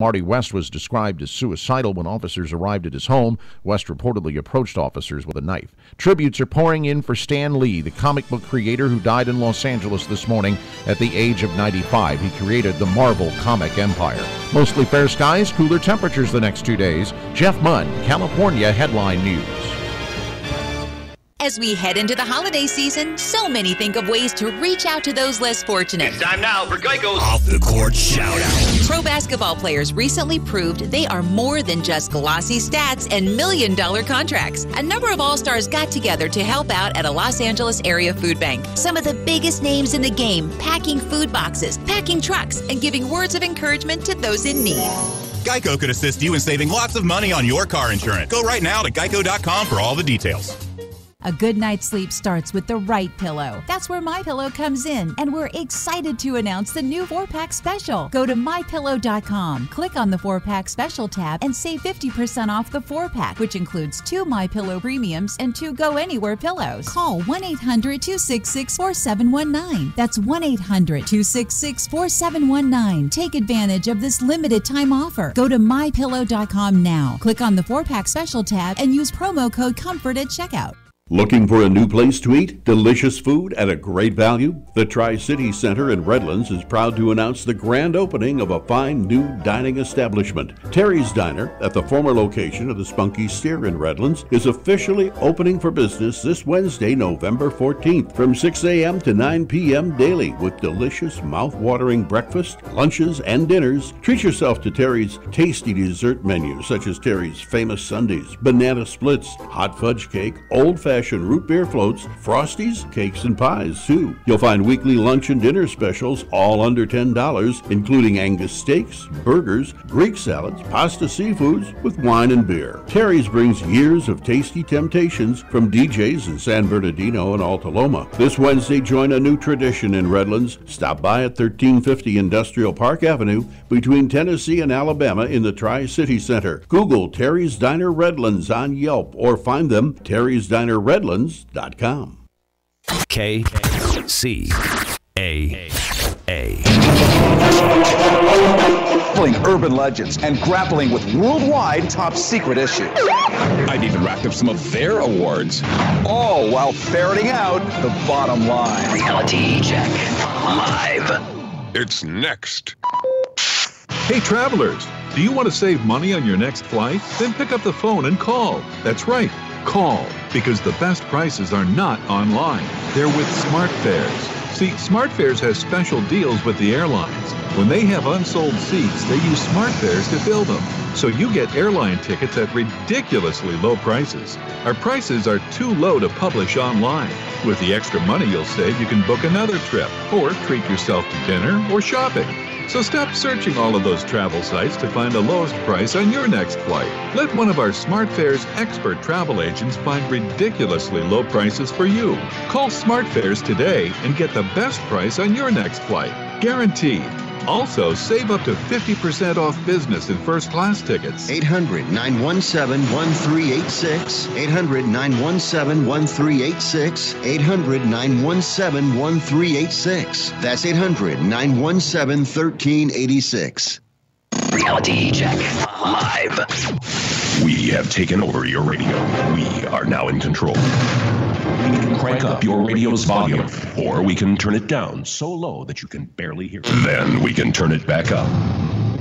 Marty West was described as suicidal when officers arrived at his home. West reportedly approached officers with a knife. Tributes are pouring in for Stan Lee, the comic book creator who died in Los Angeles this morning at the age of 95. He created the Marvel comic empire. Mostly fair skies, cooler temperatures the next 2 days. Jeff Munn, California Headline News. As we head into the holiday season, so many think of ways to reach out to those less fortunate. It's time now for Geico's Off the Court Shoutout. Pro basketball players recently proved they are more than just glossy stats and million-dollar contracts. A number of all-stars got together to help out at a Los Angeles area food bank. Some of the biggest names in the game, packing food boxes, packing trucks, and giving words of encouragement to those in need. Geico could assist you in saving lots of money on your car insurance. Go right now to geico.com for all the details. A good night's sleep starts with the right pillow. That's where MyPillow comes in, and we're excited to announce the new 4-pack special. Go to MyPillow.com, click on the 4-pack special tab, and save 50% off the 4-pack, which includes 2 MyPillow premiums and 2 Go Anywhere pillows. Call 1-800-266-4719. That's 1-800-266-4719. Take advantage of this limited time offer. Go to MyPillow.com now. Click on the 4-pack special tab and use promo code COMFORT at checkout. Looking for a new place to eat? Delicious food at a great value? The Tri-City Center in Redlands is proud to announce the grand opening of a fine new dining establishment. Terry's Diner, at the former location of the Spunky Steer in Redlands, is officially opening for business this Wednesday, November 14th, from 6 a.m. to 9 p.m. daily, with delicious, mouth-watering breakfast, lunches, and dinners. Treat yourself to Terry's tasty dessert menu, such as Terry's famous sundaes, banana splits, hot fudge cake, old-fashioned root beer floats, frosties, cakes, and pies, too. You'll find weekly lunch and dinner specials, all under $10, including Angus steaks, burgers, Greek salads, pasta seafoods, with wine and beer. Terry's brings years of tasty temptations from DJs in San Bernardino and Alta Loma. This Wednesday, join a new tradition in Redlands. Stop by at 1350 Industrial Park Avenue between Tennessee and Alabama in the Tri-City Center. Google Terry's Diner Redlands on Yelp or find them terrysdinerredlands.com. KCAA. Urban legends and grappling with worldwide top secret issues. I've even racked up some of their awards. All while ferreting out the bottom line. Reality Check Live. It's next. Hey travelers, do you want to save money on your next flight? Then pick up the phone and call. That's right, call, because the best prices are not online. They're with SmartFares. See, SmartFares has special deals with the airlines. When they have unsold seats, they use SmartFares to fill them. So you get airline tickets at ridiculously low prices. Our prices are too low to publish online. With the extra money you'll save, you can book another trip or treat yourself to dinner or shopping. So stop searching all of those travel sites to find the lowest price on your next flight. Let one of our SmartFares expert travel agents find ridiculously low prices for you. Call SmartFares today and get the best price on your next flight. Guaranteed. Also, save up to 50% off business and first-class tickets. 800-917-1386. 800-917-1386. 800-917-1386. That's 800-917-1386. Reality Check Live. We have taken over your radio. We are now in control. We can crank up your radio's volume, or we can turn it down so low that you can barely hear it. Then we can turn it back up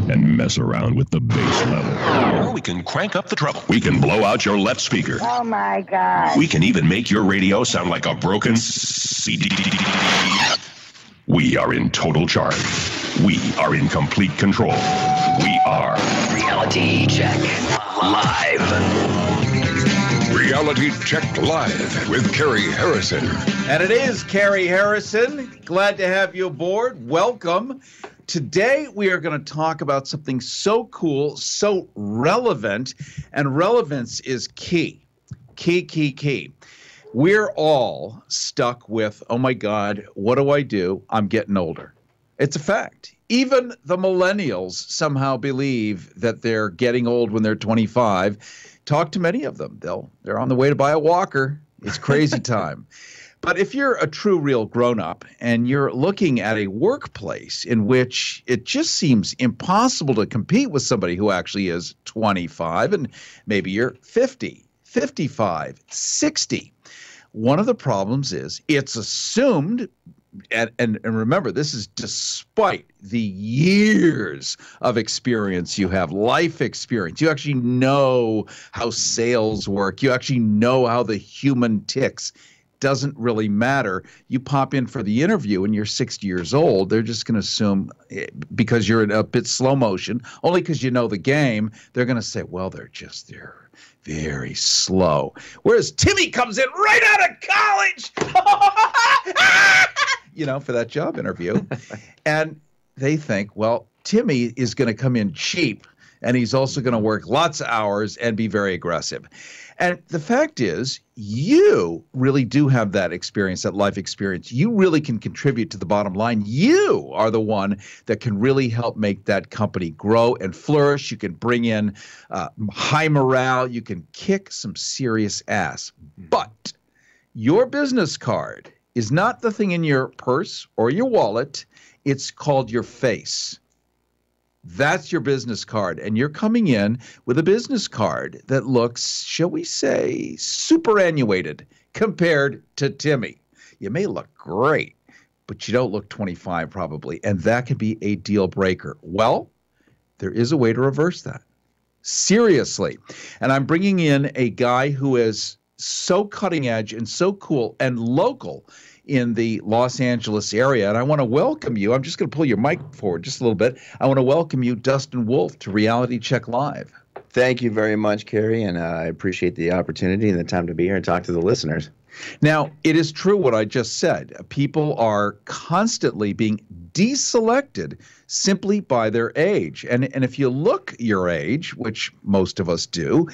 and mess around with the bass level. Or we can crank up the treble. We can blow out your left speaker. Oh my God. We can even make your radio sound like a broken CD. We are in total charge. We are in complete control. We are Reality Check Live. Reality Check Live with Carrie Harrison. And it is Carrie Harrison. Glad to have you aboard. Welcome. Today we are going to talk about something so cool, so relevant, and relevance is key. Key. We're all stuck with, oh my God, what do I do? I'm getting older. It's a fact. Even the millennials somehow believe that they're getting old when they're 25. Talk to many of them. They're on the way to buy a walker. It's crazy time. But if you're a true, real grown-up and you're looking at a workplace in which it just seems impossible to compete with somebody who actually is 25 and maybe you're 50, 55, 60, one of the problems is it's assumed, and remember, this is despite the years of experience you have, life experience. You actually know how sales work. You actually know how the human ticks. Doesn't really matter. You pop in for the interview and you're 60 years old, they're just going to assume, because you're in a bit slow motion, only because you know the game, they're going to say, well, they're very slow. Whereas Timmy comes in right out of college, for that job interview. And they think, well, Timmy is going to come in cheap, and he's also going to work lots of hours and be very aggressive. And the fact is, you really do have that experience, that life experience. You really can contribute to the bottom line. You are the one that can really help make that company grow and flourish. You can bring in high morale. You can kick some serious ass. But your business card is not the thing in your purse or your wallet. It's called your face. That's your business card, and you're coming in with a business card that looks, shall we say, superannuated compared to Timmy. You may look great, but you don't look 25 probably, and that can be a deal breaker. Well, there is a way to reverse that. Seriously. And I'm bringing in a guy who is so cutting edge and so cool and local in the Los Angeles area. And I want to welcome you. I'm just going to pull your mic forward just a little bit. I want to welcome you, Dustin Wolf, to Reality Check Live. Thank you very much, Kerry, and I appreciate the opportunity and the time to be here and talk to the listeners. Now, it is true what I just said. People are constantly being deselected simply by their age. And if you look your age, which most of us do,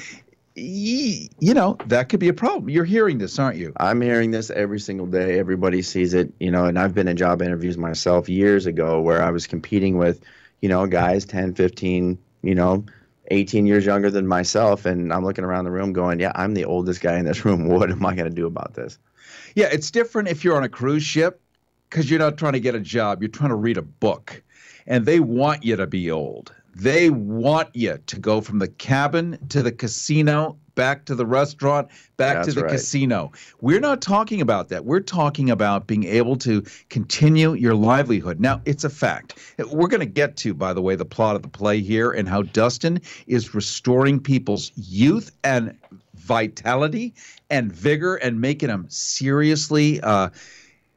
that could be a problem. You're hearing this, aren't you? I'm hearing this every single day. Everybody sees it, and I've been in job interviews myself years ago where I was competing with, guys 10, 15, 18 years younger than myself. And I'm looking around the room going, yeah, I'm the oldest guy in this room. What am I going to do about this? Yeah, it's different if you're on a cruise ship because you're not trying to get a job. You're trying to read a book. And they want you to be old. They want you to go from the cabin to the casino, back to the restaurant, back to the casino. We're not talking about that. We're talking about being able to continue your livelihood. Now, it's a fact. We're going to get to, by the way, the plot of the play here and how Dustin is restoring people's youth and vitality and vigor and making them seriously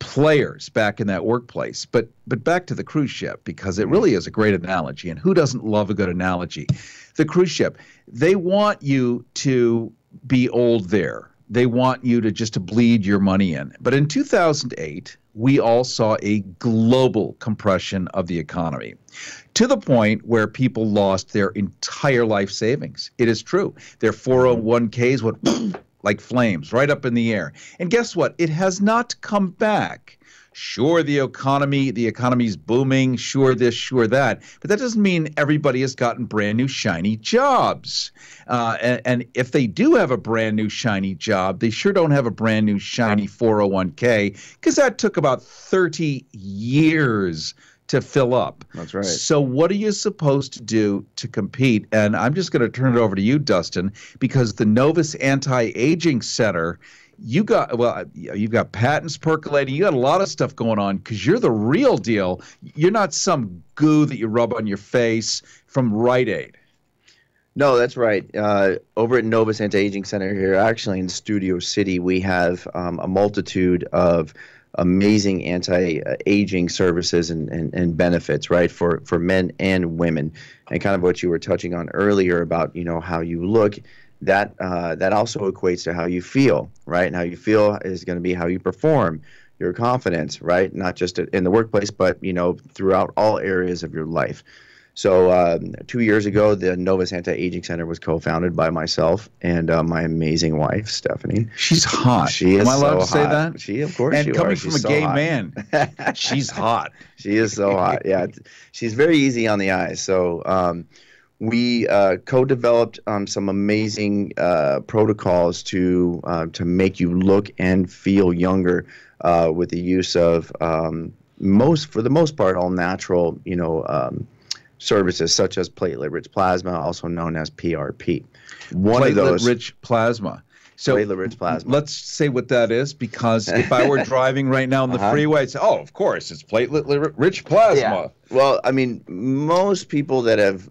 players back in that workplace. But back to the cruise ship, because it really is a great analogy. And who doesn't love a good analogy? The cruise ship, they want you to be old there. They want you to bleed your money in. But in 2008, we all saw a global compression of the economy to the point where people lost their entire life savings. It is true. Their 401ks went like flames right up in the air. And guess what? It has not come back. Sure, the economy's booming, sure this, sure that, but that doesn't mean everybody has gotten brand new shiny jobs. And if they do have a brand new shiny job, they sure don't have a brand new shiny 401k, because that took about 30 years to fill up. That's right. So what are you supposed to do to compete? And I'm just going to turn it over to you, Dustin, because the Novus Anti-Aging Center, you've got patents percolating. You got a lot of stuff going on because you're the real deal. You're not some goo that you rub on your face from Rite Aid. No, that's right. Over at Novus Anti-Aging Center here, actually in Studio City, we have a multitude of amazing anti-aging services and benefits, right, for men and women. And kind of what you were touching on earlier about, how you look, that also equates to how you feel, right? And how you feel is going to be how you perform, your confidence, right? Not just in the workplace, but, throughout all areas of your life. So 2 years ago, the Novus Anti-Aging Center was co-founded by myself and my amazing wife, Stephanie. She's hot. She is Am I allowed so to say hot. that? She, of course, and she coming was. from She's a so gay hot. man, she's hot. She is so hot. Yeah, she's very easy on the eyes. So we co-developed some amazing protocols to make you look and feel younger with the use of for the most part, all natural, services such as platelet-rich plasma, also known as PRP. Platelet-rich plasma. So platelet-rich plasma. Let's say what that is, because if I were driving right now on the freeway, I'd say, oh, of course, it's platelet-rich plasma. Yeah. Well, I mean, most people that have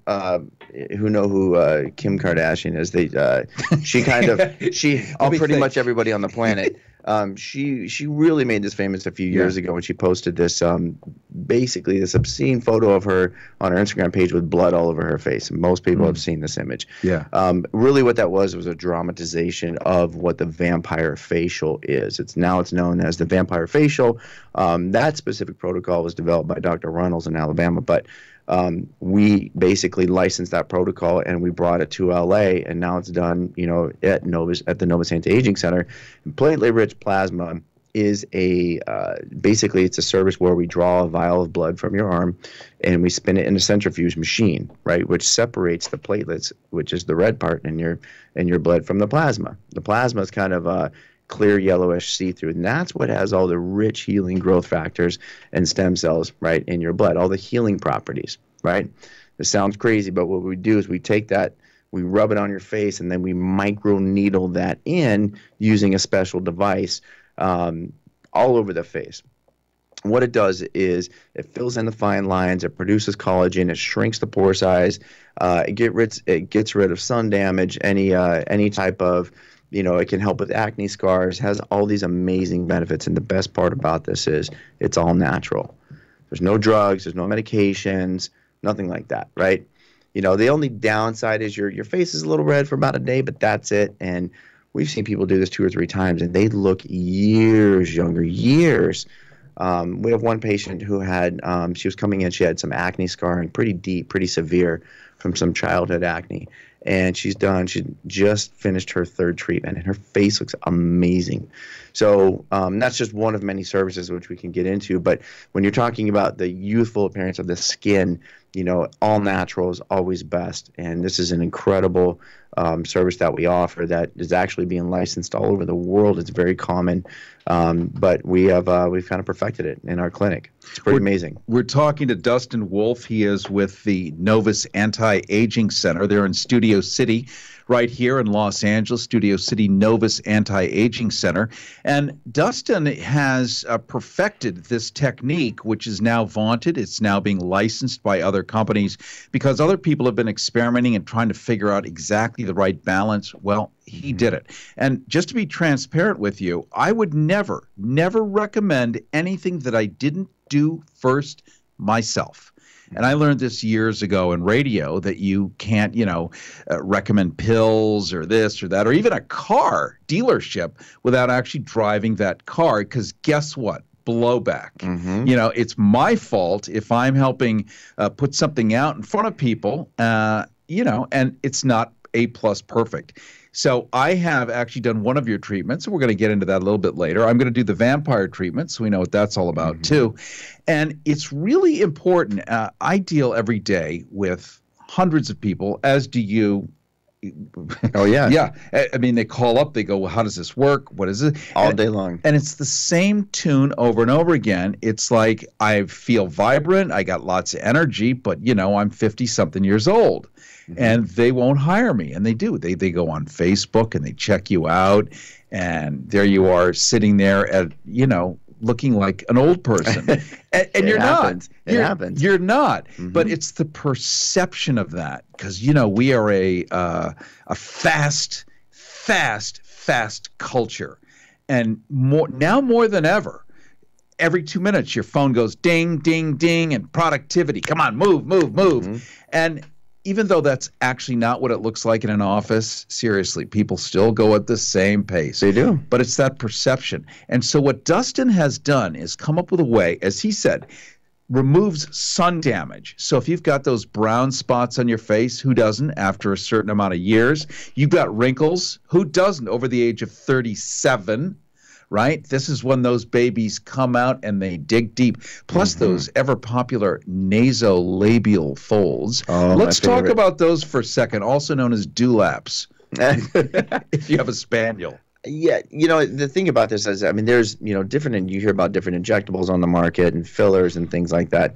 who know who Kim Kardashian is, pretty much everybody on the planet. She really made this famous a few years ago when she posted this basically this obscene photo of her on her Instagram page with blood all over her face. And most people have seen this image. Yeah. Really what that was a dramatization of what the vampire facial is. It's known as the vampire facial. That specific protocol was developed by Dr. Runnels in Alabama, but we basically licensed that protocol and we brought it to LA, and now it's done, at the Novus Anti-Aging Center. And platelet-rich plasma is basically it's a service where we draw a vial of blood from your arm and we spin it in a centrifuge machine, right, which separates the platelets, which is the red part in your blood, from the plasma. The plasma is kind of clear yellowish see-through, and that's what has all the rich healing growth factors and stem cells, right, in your blood, all the healing properties, right? This sounds crazy, but what we do is we take that, we rub it on your face, and then we micro needle that in using a special device all over the face. What it does is it fills in the fine lines, it produces collagen, it shrinks the pore size, it gets rid of sun damage, any type of, it can help with acne scars, has all these amazing benefits. And the best part about this is it's all natural. There's no drugs, there's no medications, nothing like that, right? The only downside is your face is a little red for about a day, but that's it. And we've seen people do this 2 or 3 times and they look years younger, years. We have one patient who had, she was coming in, she had some acne scarring, pretty deep, pretty severe from some childhood acne. And she just finished her 3rd treatment, and her face looks amazing. So that's just one of many services which we can get into. But when you're talking about the youthful appearance of the skin, all natural is always best. And this is an incredible service that we offer that is actually being licensed all over the world. It's very common, but we've kind of perfected it in our clinic. It's pretty amazing. We're talking to Dustin Wolf. He is with the Novus Anti-Aging Center. They're in Studio City, right here in Los Angeles, Studio City Novus Anti-Aging Center. And Dustin has perfected this technique, which is now vaunted. It's now being licensed by other companies because other people have been experimenting and trying to figure out exactly the right balance. Well, he did it. And just to be transparent with you, I would never recommend anything that I didn't do first myself. And I learned this years ago in radio that you can't, recommend pills or this or that, or even a car dealership without actually driving that car. Because guess what? Blowback. It's my fault if I'm helping put something out in front of people, and it's not A+ perfect. So I have actually done one of your treatments, and we're going to get into that a little bit later. I'm going to do the vampire treatment, so we know what that's all about too. And it's really important. I deal every day with hundreds of people, as do you. Oh, yeah. Yeah. I mean, they call up, they go, well, how does this work? What is it? All day long. And it's the same tune over and over again. It's like I feel vibrant, I got lots of energy, but, I'm 50-something years old. And they won't hire me. And they do. They go on Facebook and they check you out. And there you are sitting there at, looking like an old person. And you're not. It happens. You're not. But it's the perception of that. Because, we are a fast culture. And now more than ever, every 2 minutes your phone goes ding, ding, ding, and productivity. Come on, move. And even though that's actually not what it looks like in an office, seriously, people still go at the same pace. They do. But it's that perception. And so what Dustin has done is come up with a way, as he said, removes sun damage. So if you've got those brown spots on your face, who doesn't after a certain amount of years? You've got wrinkles, who doesn't over the age of 37? right? This is when those babies come out and they dig deep. Plus those ever-popular nasolabial folds. Oh, let's my talk favorite. about those for a second, also known as dewlaps, if you have a spaniel. Yeah, the thing about this is, I mean, there's, different, you hear about different injectables on the market and fillers and things like that.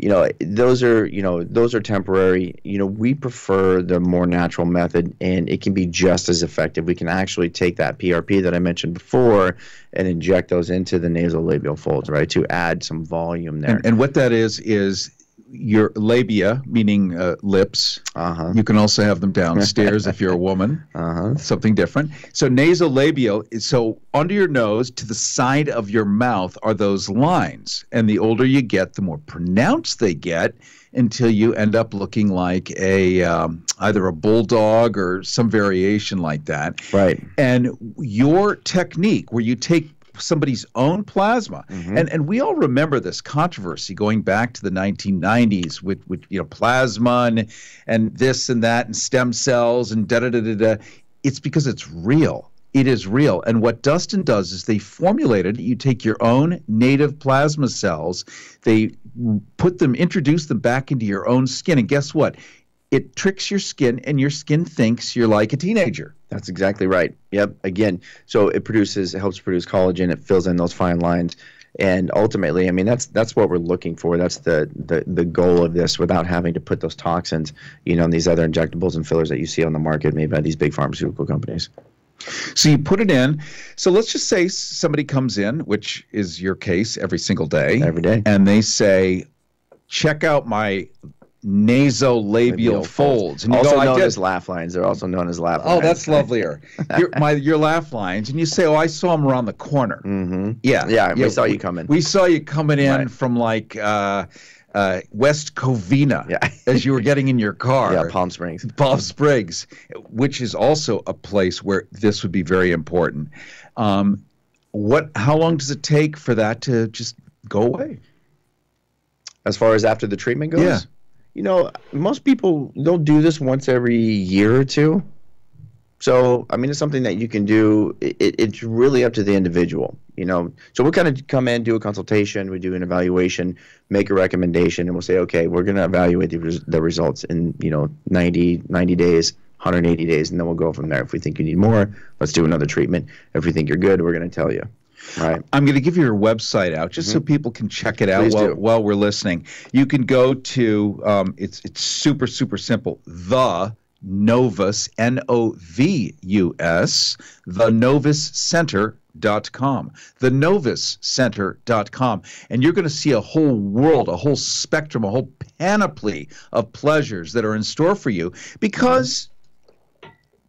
Those are temporary. We prefer the more natural method, and it can be just as effective. We can actually take that PRP that I mentioned before and inject those into the nasolabial folds, right, to add some volume there. And what that is your labia, meaning lips. You can also have them downstairs if you're a woman. Something different. So nasolabial is so under your nose to the side of your mouth are those lines. And the older you get, the more pronounced they get until you end up looking like either a bulldog or some variation like that. Right. And your technique where you take somebody's own plasma. And we all remember this controversy going back to the 1990s with plasma and this and that and stem cells and da-da-da-da-da. It's because it's real. It is real. And what Dustin does is they formulated, you take your own native plasma cells, they introduce them back into your own skin. And guess what? It tricks your skin, and your skin thinks you're like a teenager. That's exactly right. Yep. Again, so it helps produce collagen. It fills in those fine lines, and ultimately, I mean, that's what we're looking for. That's the goal of this, without having to put those toxins, in these other injectables and fillers that you see on the market made by these big pharmaceutical companies. So you put it in. So let's just say somebody comes in, which is your case every single day. Every day. And they say, check out my nasolabial folds. And you also go, known as laugh lines. They're also known as laugh lines. Oh, that's lovelier. Your laugh lines. And you say, oh, I saw them around the corner. Yeah. We saw you coming. We saw you coming in from like West Covina as you were getting in your car. Yeah, Palm Springs. Palm Springs, which is also a place where this would be very important. How long does it take for that to just go away? As far as after the treatment goes? Yeah. Most people, they'll do this once every year or two. So, I mean, it's something that you can do. It's really up to the individual, So we'll kind of come in, do a consultation, we do an evaluation, make a recommendation, and we'll say, okay, we're going to evaluate the results in, 90 days, 180 days, and then we'll go from there. If we think you need more, let's do another treatment. If we think you're good, we're going to tell you. Right. I'm going to give your website out just so people can check it out while we're listening. You can go to it's super, super simple. The Novus, Novus, thenovuscenter.com, thenovuscenter.com, and you're going to see a whole world, a whole spectrum, a whole panoply of pleasures that are in store for you. Because,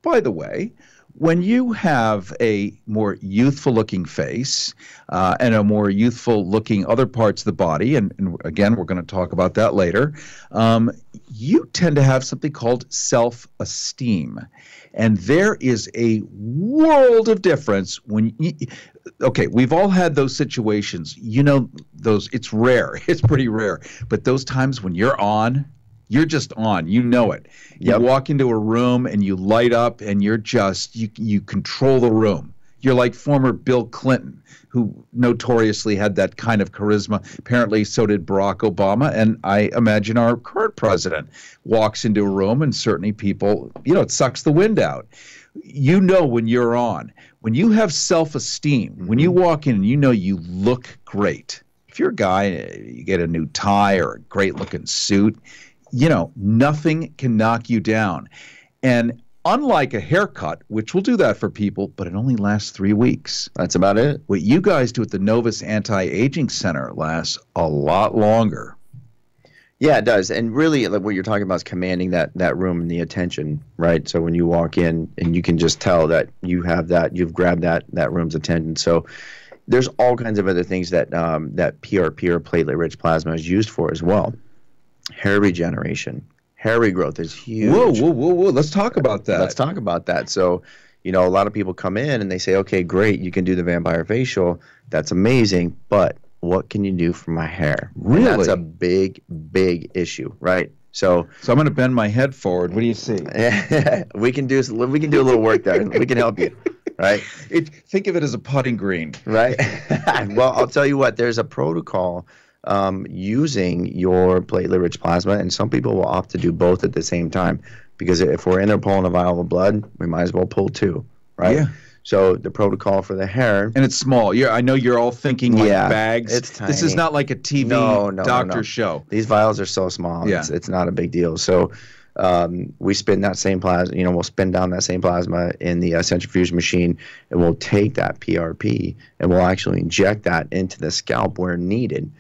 by the way, when you have a more youthful-looking face and a more youthful-looking other parts of the body, and again, we're going to talk about that later, you tend to have something called self-esteem. And there is a world of difference when we've all had those situations. It's rare. It's pretty rare. But those times when you're just on, it. You walk into a room and you light up and you're just, you control the room. You're like former Bill Clinton, who notoriously had that kind of charisma. Apparently so did Barack Obama. And I imagine our current president walks into a room and certainly people, it sucks the wind out. When you're on. When you have self-esteem, when you walk in and you look great. If you're a guy, you get a new tie or a great-looking suit, nothing can knock you down. And unlike a haircut, which will do that for people, but it only lasts 3 weeks. That's about it. What you guys do at the Novus Anti-Aging Center lasts a lot longer. Yeah, it does. And really, like what you're talking about is commanding that room and the attention, right? So when you walk in and you can just tell that you've grabbed that room's attention. So there's all kinds of other things that PRP or platelet-rich plasma is used for as well. Hair regeneration, hair regrowth is huge. Whoa. Let's talk about that. So, a lot of people come in and they say, okay, great, you can do the vampire facial. That's amazing. But what can you do for my hair? Really? And that's a big, big issue, right? So I'm going to bend my head forward. What do you see? we can do a little work there. We can help you. right? Think of it as a putting green. Right. Well, I'll tell you what, there's a protocol using your platelet-rich plasma, and some people will opt to do both at the same time, because if we're in there pulling a vial of blood, we might as well pull two, right? Yeah. So the protocol for the hair, and it's small. I know you're all thinking like bags. It's tiny. This is not like a TV doctor show. These vials are so small. Yeah. It's not a big deal. So we spin that same plasma. We'll spin down that same plasma in the centrifuge machine, and we'll take that PRP and we'll actually inject that into the scalp where needed.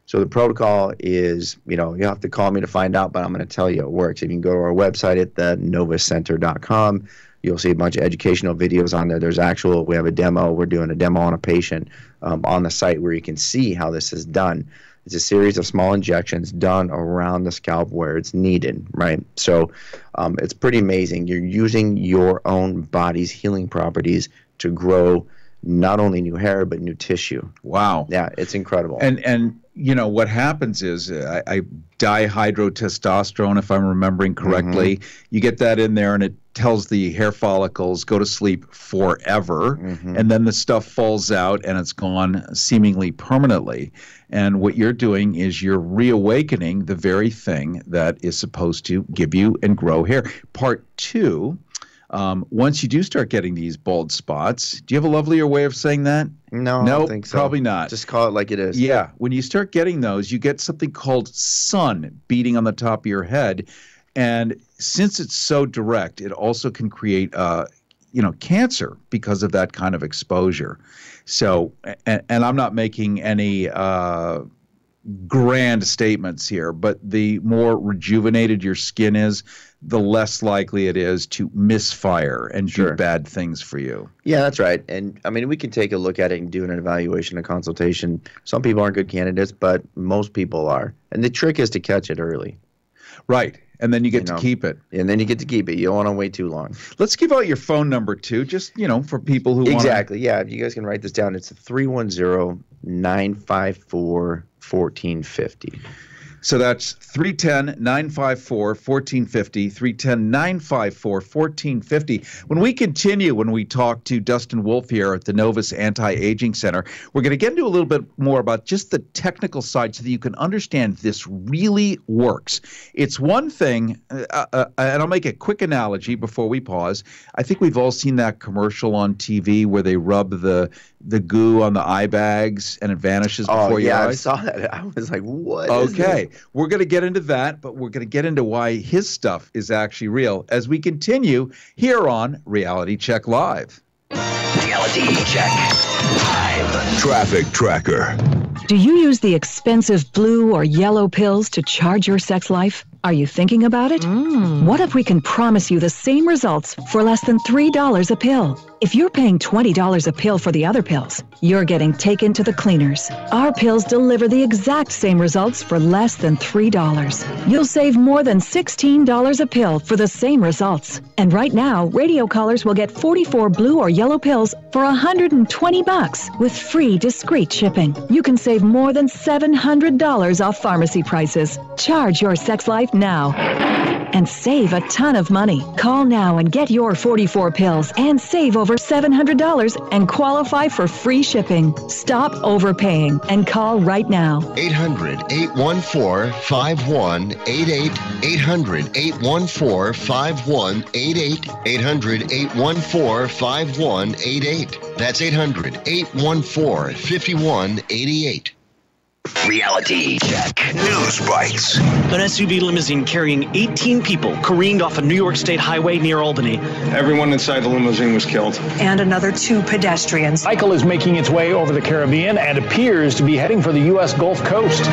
So the protocol is, you have to call me to find out, but I'm going to tell you it works. If you can go to our website at thenovacenter.com, you'll see a bunch of educational videos on there. We have a demo. We're doing a demo on a patient on the site where you can see how this is done. It's a series of small injections done around the scalp where it's needed, right? So it's pretty amazing. You're using your own body's healing properties to grow not only new hair, but new tissue. Wow. Yeah, it's incredible. And what happens is I dihydrotestosterone, if I'm remembering correctly. You get that in there and it tells the hair follicles go to sleep forever, and then the stuff falls out and it's gone seemingly permanently. And what you're doing is you're reawakening the very thing that is supposed to give you and grow hair. Part two, once you do start getting these bald spots, do you have a lovelier way of saying that? No, I don't think so. Probably not. Just call it like it is. Yeah. When you start getting those, you get something called sun beating on the top of your head. And since it's so direct, it also can create, cancer because of that kind of exposure. So, and I'm not making any grand statements here, but the more rejuvenated your skin is, the less likely it is to misfire and do bad things for you. Yeah, that's right. And I mean, we can take a look at it and do an evaluation, a consultation. Some people aren't good candidates, but most people are. And the trick is to catch it early. Right. And then you get to keep it. And then you get to keep it. You don't want to wait too long. Let's give out your phone number, too, just, for people who want to. Exactly. Yeah, if you guys can write this down, it's 310-954-1450. So that's 310-954-1450, 310-954-1450. When we talk to Dustin Wolf here at the Novus Anti-Aging Center, we're going to get into a little bit more about just the technical side so that you can understand this really works. It's one thing, and I'll make a quick analogy before we pause. I think we've all seen that commercial on TV where they rub the goo on the eye bags and it vanishes before your eyes. I saw that. I was like, what? Okay. We're going to get into that, but we're going to get into why his stuff is actually real as we continue here on Reality Check Live. Reality Check Live. Traffic Tracker. Do you use the expensive blue or yellow pills to charge your sex life? Are you thinking about it? What if we can promise you the same results for less than $3 a pill? If you're paying $20 a pill for the other pills, you're getting taken to the cleaners. Our pills deliver the exact same results for less than $3. You'll save more than $16 a pill for the same results. And right now, radio callers will get 44 blue or yellow pills for $120 with free discreet shipping. You can save more than $700 off pharmacy prices. Charge your sex life now and save a ton of money. Call now and get your 44 pills and save over $700 and qualify for free shipping. Stop overpaying and call right now. 800-814-5188. 800-814-5188. 800-814-5188. That's 800-814-5188. Reality Check. News Bites. An SUV limousine carrying 18 people careened off a New York State highway near Albany. Everyone inside the limousine was killed. And another 2 pedestrians. Michael is making its way over the Caribbean and appears to be heading for the U.S. Gulf Coast.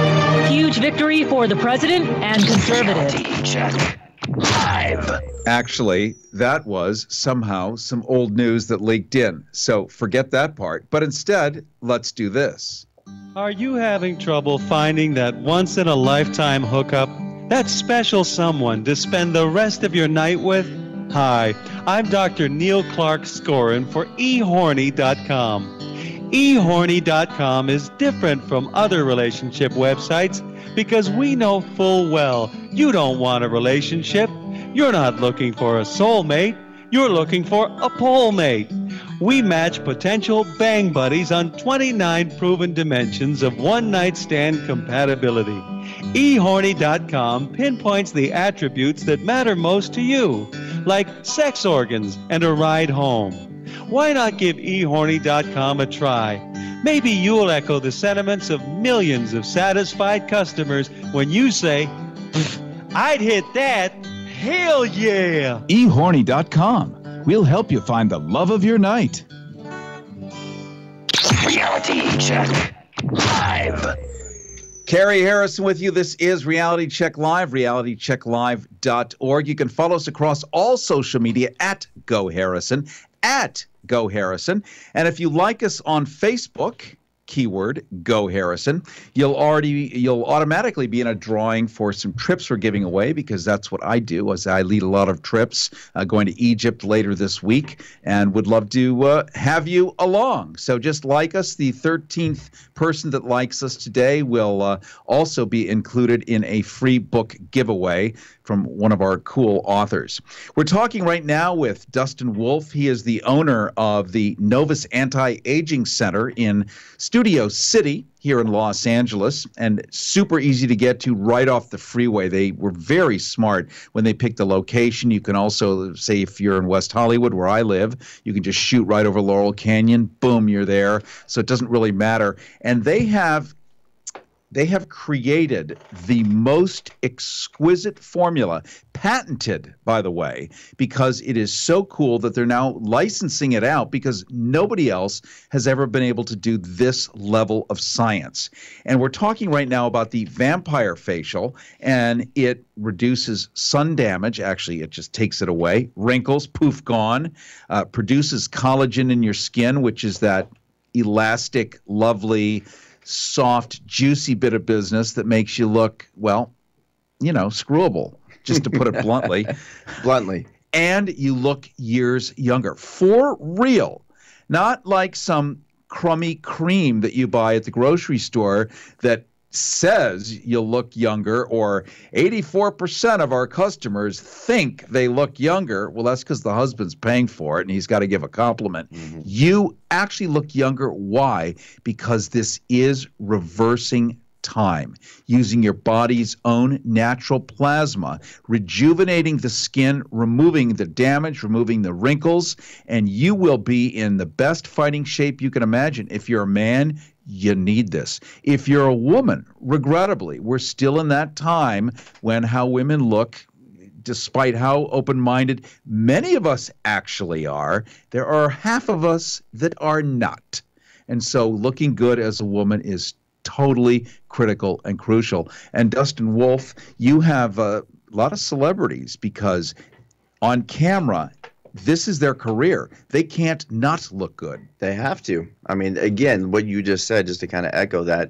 Huge victory for the president and conservatives. Reality Check Live. Actually, that was somehow some old news that leaked in. So forget that part. But instead, let's do this. Are you having trouble finding that once-in-a-lifetime hookup? That special someone to spend the rest of your night with? Hi, I'm Dr. Neil Clark Scorin for eHorny.com. eHorny.com is different from other relationship websites because we know full well you don't want a relationship. You're not looking for a soulmate. You're looking for a pole mate. We match potential bang buddies on 29 proven dimensions of one-night stand compatibility. eHorny.com pinpoints the attributes that matter most to you, like sex organs and a ride home. Why not give eHorny.com a try? Maybe you'll echo the sentiments of millions of satisfied customers when you say, I'd hit that. Hell yeah! eHorny.com. We'll help you find the love of your night. Reality Check Live. Carrie Harrison with you. This is Reality Check Live, realitychecklive.org. You can follow us across all social media at Go Harrison, at Go Harrison. And if you like us on Facebook, keyword Go Harrison, you'll automatically be in a drawing for some trips we're giving away, because that's what I do, as I lead a lot of trips, going to Egypt later this week, and would love to have you along. So just like us. The 13th person that likes us today will also be included in a free book giveaway from one of our cool authors. We're talking right now with Dustin Wolf. He is the owner of the Novus Anti-Aging Center in Studio City here in Los Angeles, and super easy to get to right off the freeway. They were very smart when they picked the location. You can also, say if you're in West Hollywood, where I live, you can just shoot right over Laurel Canyon. Boom, you're there. So it doesn't really matter. And they have created the most exquisite formula, patented, by the way, because it is so cool that they're now licensing it out, because nobody else has ever been able to do this level of science. And we're talking right now about the vampire facial, and it reduces sun damage. Actually, it just takes it away. Wrinkles, poof, gone. Produces collagen in your skin, which is that elastic, lovely, soft, juicy bit of business that makes you look, well, screwable, just to put it bluntly. Bluntly. And you look years younger. For real. Not like some crummy cream that you buy at the grocery store that says you'll look younger, or 84% of our customers think they look younger. Well, that's because the husband's paying for it and he's got to give a compliment. Mm-hmm. You actually look younger. Why? Because this is reversing time, using your body's own natural plasma, rejuvenating the skin, removing the damage, removing the wrinkles, and you will be in the best fighting shape you can imagine. If you're a man, you need this. If you're a woman, regrettably, we're still in that time when how women look, despite how open-minded many of us actually are, there are half of us that are not. And so looking good as a woman is totally critical and crucial. And Dustin Wolf, you have a lot of celebrities, because on camera, this is their career. They can't not look good. They have to. I mean, again, what you just said, just to kind of echo that,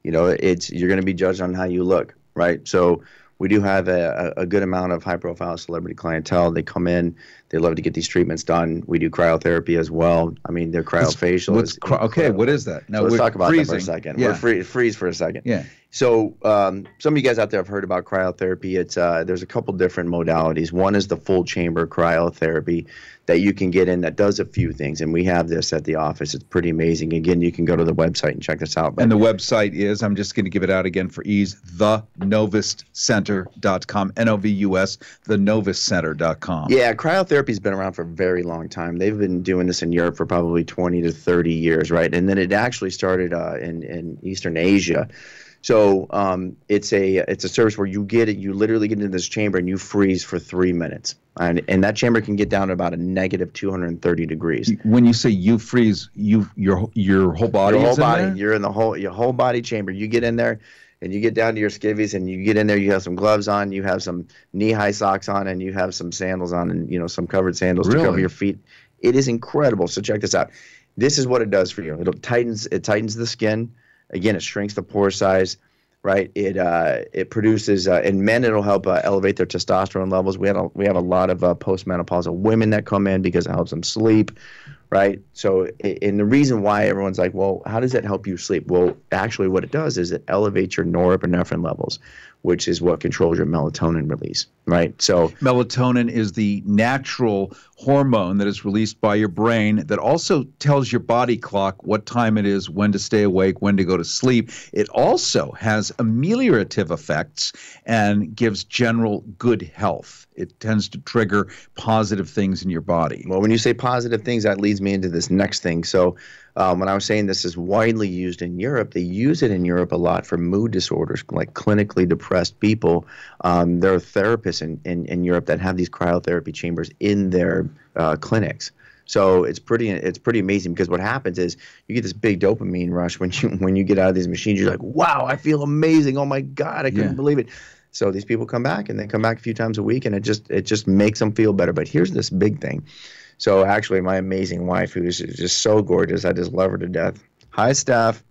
you're going to be judged on how you look, right? So we do have a good amount of high-profile celebrity clientele. They come in. They love to get these treatments done. We do cryotherapy as well. I mean, their cryofacial is okay, what is that? No, so let's talk about that for a second. Yeah. We're freeze for a second. Yeah. So some of you guys out there have heard about cryotherapy. It's there's a couple different modalities. One is the full chamber cryotherapy that you can get in that does a few things, and we have this at the office. It's pretty amazing. Again, you can go to the website and check this out. And the website is, I'm just going to give it out again for ease, thenovuscenter.com, N-O-V-U-S, thenovuscenter.com. Yeah, cryotherapy's been around for a very long time. They've been doing this in Europe for probably 20 to 30 years, right? And then it actually started in Eastern Asia. So it's a service where you literally get into this chamber and you freeze for 3 minutes. And that chamber can get down to about a negative 230 degrees. When you say you freeze, your whole body is in there? You're in your whole body chamber. You get in there and you get down to your skivvies and you get in there. You have some gloves on, you have some knee-high socks on, and you have some sandals on, and some covered sandals to cover your feet. It is incredible. So check this out. This is what it does for you. It tightens the skin. Again, it shrinks the pore size, right? It produces in men. It'll help elevate their testosterone levels. We have a lot of postmenopausal women that come in because it helps them sleep, right? So, and the reason why everyone's like, well, how does that help you sleep? Well, actually, what it does is it elevates your norepinephrine levels, which is what controls your melatonin release, right? So melatonin is the natural hormone that is released by your brain that also tells your body clock what time it is, when to stay awake, when to go to sleep. It also has ameliorative effects and gives general good health. It tends to trigger positive things in your body. Well, when you say positive things, that leads me into this next thing. So when I was saying this is widely used in Europe, they use it in Europe a lot for mood disorders, like clinically depressed people. There are therapists in Europe that have these cryotherapy chambers in their clinics. So it's pretty amazing, because what happens is you get this big dopamine rush when you get out of these machines. You're like, wow, I feel amazing. Oh my God, I couldn't believe it. So these people come back, and they come back a few times a week, and it just makes them feel better. But here's this big thing. So actually, my amazing wife, who is just so gorgeous, I just love her to death. Hi, Steph.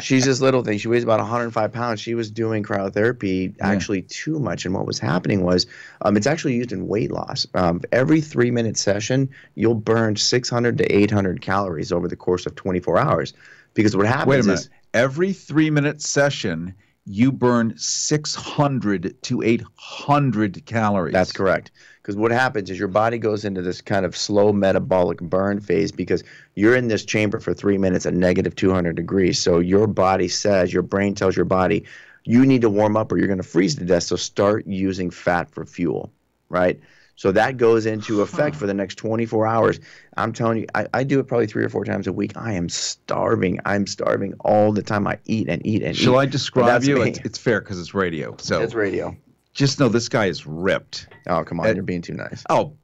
She's this little thing. She weighs about 105 pounds. She was doing cryotherapy actually too much. And what was happening was it's actually used in weight loss. Every 3-minute session, you'll burn 600 to 800 calories over the course of 24 hours. Because what happens Wait a minute. is every 3-minute session, you burn 600 to 800 calories. That's correct. Because what happens is your body goes into this kind of slow metabolic burn phase, because you're in this chamber for 3 minutes at negative 200 degrees. So your body says, your brain tells your body, you need to warm up or you're going to freeze to death. So start using fat for fuel, right? So that goes into effect for the next 24 hours. I'm telling you, I do it probably 3 or 4 times a week. I am starving. I'm starving all the time. I eat and eat and eat. Shall I describe you? It's fair because it's radio. So it's radio. Just know this guy is ripped. Oh, come on. You're being too nice. Oh,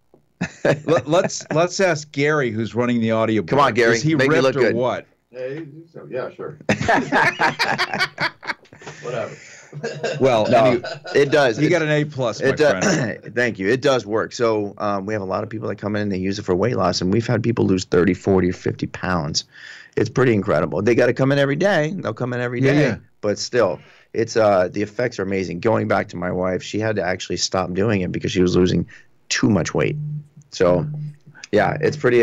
let's ask Gary, who's running the audio board. Come on, Gary. Is he Make me ripped look or good. what? Yeah, sure. Whatever. Well, no, it does. You got an A+, my friend. Thank you. It does work. So we have a lot of people that come in and they use it for weight loss, and we've had people lose 30, 40, or 50 pounds. It's pretty incredible. They got to come in every day. They'll come in every day, but still, it's the effects are amazing. Going back to my wife, she had to actually stop doing it because she was losing too much weight. So, yeah, it's pretty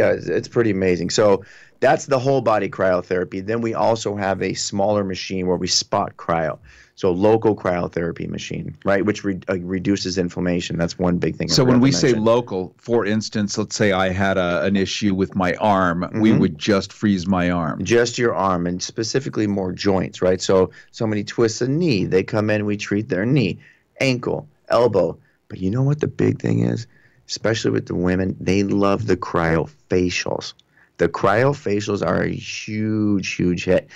amazing. So that's the whole body cryotherapy. Then we also have a smaller machine where we spot cryo. So local cryotherapy machine, right, which reduces inflammation. That's one big thing. So when we say local, for instance, let's say I had an issue with my arm, we would just freeze my arm. Just your arm, and specifically more joints, right? So somebody twists a knee, they come in, we treat their knee, ankle, elbow. But you know what the big thing is? Especially with the women, they love the cryofacials. The cryofacials are a huge, huge hit.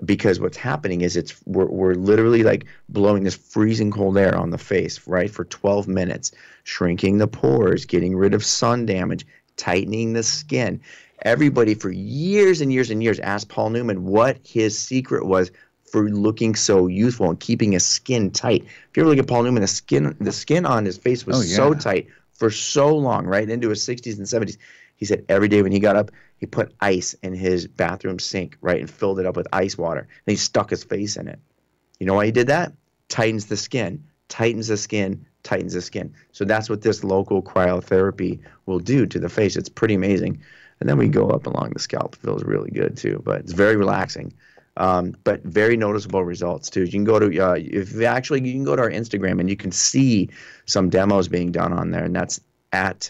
Because what's happening is we're literally like blowing this freezing cold air on the face, right, for 12 minutes, shrinking the pores, getting rid of sun damage, tightening the skin. Everybody for years and years and years asked Paul Newman what his secret was for looking so youthful and keeping his skin tight. If you ever look at Paul Newman, the skin on his face was so tight for so long, right, into his 60s and 70s. He said every day when he got up, he put ice in his bathroom sink, right, and filled it up with ice water. And he stuck his face in it. You know why he did that? Tightens the skin, tightens the skin, tightens the skin. So that's what this local cryotherapy will do to the face. It's pretty amazing. And then we go up along the scalp. It feels really good too, but it's very relaxing. But very noticeable results too. You can go to you can go to our Instagram and you can see some demos being done on there, and that's at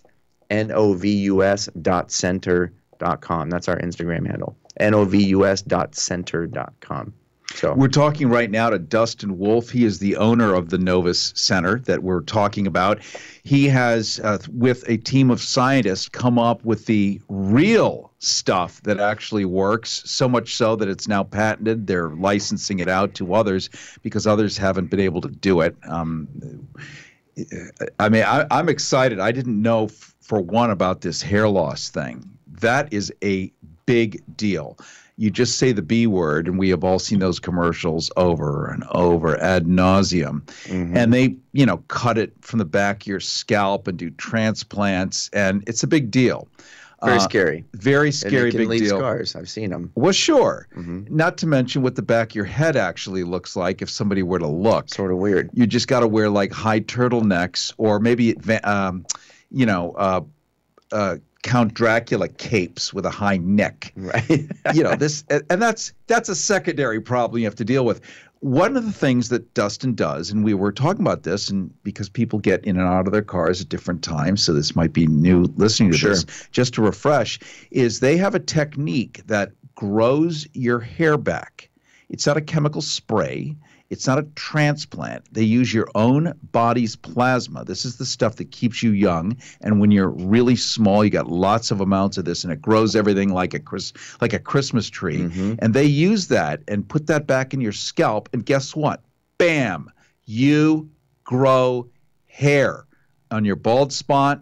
novus.center.com. That's our Instagram handle, novus.center.com. So we're talking right now to Dustin Wolf. He is the owner of the Novus Center that we're talking about. He has, with a team of scientists, come up with the real stuff that actually works, so much so that it's now patented. They're licensing it out to others because others haven't been able to do it. I mean, I'm excited. I didn't know, for one, about this hair loss thing. That is a big deal. You just say the B word, and we have all seen those commercials over and over ad nauseum. And they, cut it from the back of your scalp and do transplants, and it's a big deal. Very scary. Very scary, big deal. Scars. I've seen them. Well, sure. Not to mention what the back of your head actually looks like if somebody were to look. Sort of weird. You just got to wear like high turtlenecks, or maybe Count Dracula capes with a high neck. Right. That's a secondary problem you have to deal with. one of the things that Dustin does, and we were talking about this, and because people get in and out of their cars at different times, so this might be new listening to this, just to refresh, is they have a technique that grows your hair back. It's not a chemical spray. It's not a transplant. They use your own body's plasma. This is the stuff that keeps you young. And when you're really small, you got lots of amounts of this, and it grows everything like a Christmas tree. And they use that and put that back in your scalp. And guess what? Bam! You grow hair on your bald spot,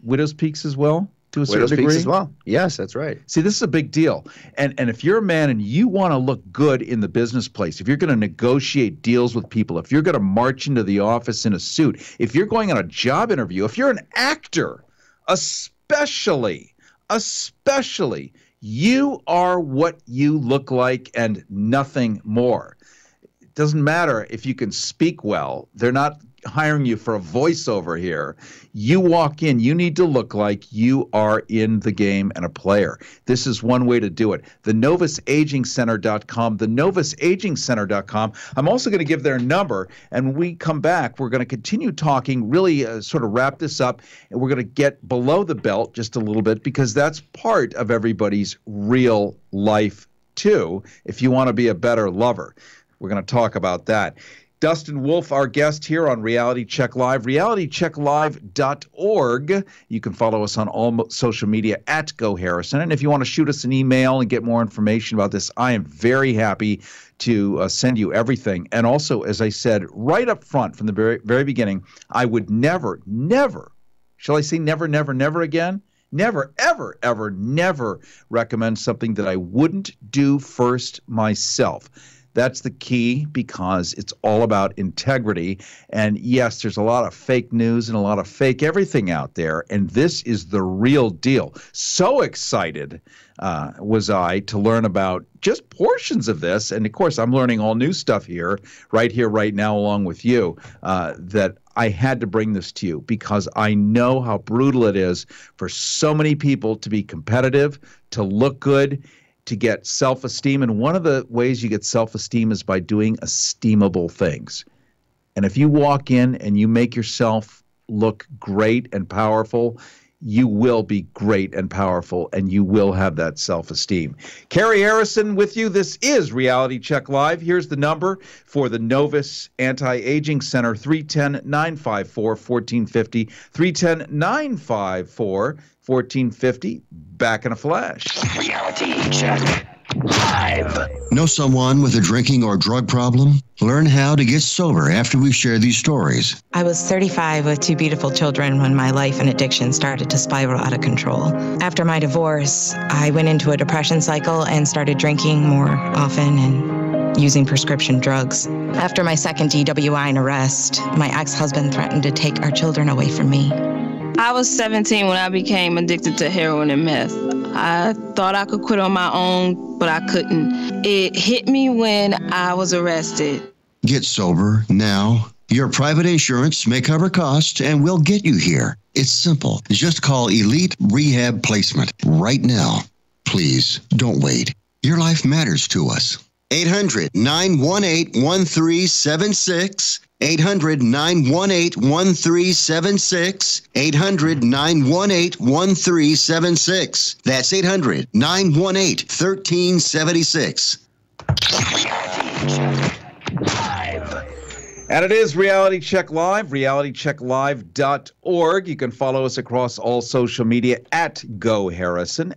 widow's peaks as well. To a certain degree. Peaks as well. Yes, that's right. See, this is a big deal. And if you're a man and you want to look good in the business place, if you're going to negotiate deals with people, if you're going to march into the office in a suit, if you're going on a job interview, if you're an actor, especially, you are what you look like and nothing more. It doesn't matter if you can speak well. They're not hiring you for a voiceover here. You walk in, you need to look like you are in the game and a player. This is one way to do it. The NovusAgingCenter.com, the NovusAgingCenter.com. I'm also going to give their number, and when we come back, we're going to continue talking, really sort of wrap this up, and we're going to get below the belt just a little bit, because that's part of everybody's real life too, if you want to be a better lover. We're going to talk about that. Dustin Wolf, our guest here on Reality Check Live, realitychecklive.org. You can follow us on all social media at GoHarrison. And if you want to shoot us an email and get more information about this, I am very happy to send you everything. And also, as I said right up front from the very, very beginning, I would never, shall I say never again? Never, ever, never recommend something that I wouldn't do first myself. That's the key, because it's all about integrity. And yes, there's a lot of fake news and a lot of fake everything out there. And this is the real deal. So excited was I to learn about just portions of this. And of course, I'm learning all new stuff here, right now, along with you, that I had to bring this to you, because I know how brutal it is for so many people to be competitive, to look good, to get self-esteem. And one of the ways you get self-esteem is by doing esteemable things. And if you walk in and you make yourself look great and powerful, you will be great and powerful, and you will have that self-esteem. Carrie Harrison with you. This is Reality Check Live. Here's the number for the Novus Anti-Aging Center, 310-954-1450, 310-954-1450. Back in a flash. Reality Check Live. Know someone with a drinking or drug problem? Learn how to get sober after we share these stories. I was 35 with two beautiful children when my life and addiction started to spiral out of control. After my divorce, I went into a depression cycle and started drinking more often and using prescription drugs. After my second DWI and arrest, my ex-husband threatened to take our children away from me. I was 17 when I became addicted to heroin and meth. I thought I could quit on my own, but I couldn't. It hit me when I was arrested. Get sober now. Your private insurance may cover costs, and we'll get you here. It's simple. Just call Elite Rehab Placement right now. Please, don't wait. Your life matters to us. 800-918-1376. 800-918-1376. 800-918-1376. That's 800-918-1376. And it is Reality Check Live, realitychecklive.org. You can follow us across all social media at GoHarrison.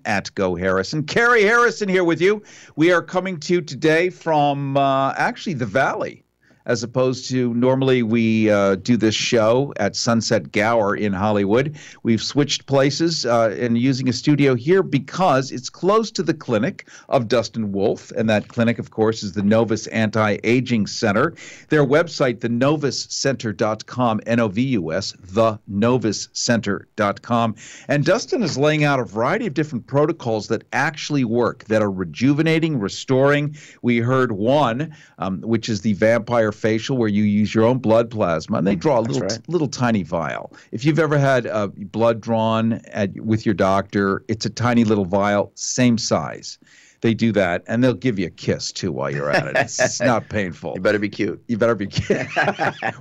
Carrie Harrison here with you. We are coming to you today from actually the Valley, as opposed to normally we do this show at Sunset Gower in Hollywood. We've switched places and using a studio here because it's close to the clinic of Dustin Wolf, and that clinic, of course, is the Novus Anti-Aging Center. Their website, thenovuscenter.com, N-O-V-U-S, thenovuscenter.com. And Dustin is laying out a variety of different protocols that actually work, that are rejuvenating, restoring. We heard one, which is the vampire facial, where you use your own blood plasma, and they draw a little tiny vial. If you've ever had blood drawn with your doctor, it's a tiny little vial, same size. They do that, and they'll give you a kiss, too, while you're at it. It's not painful. You better be cute. You better be cute.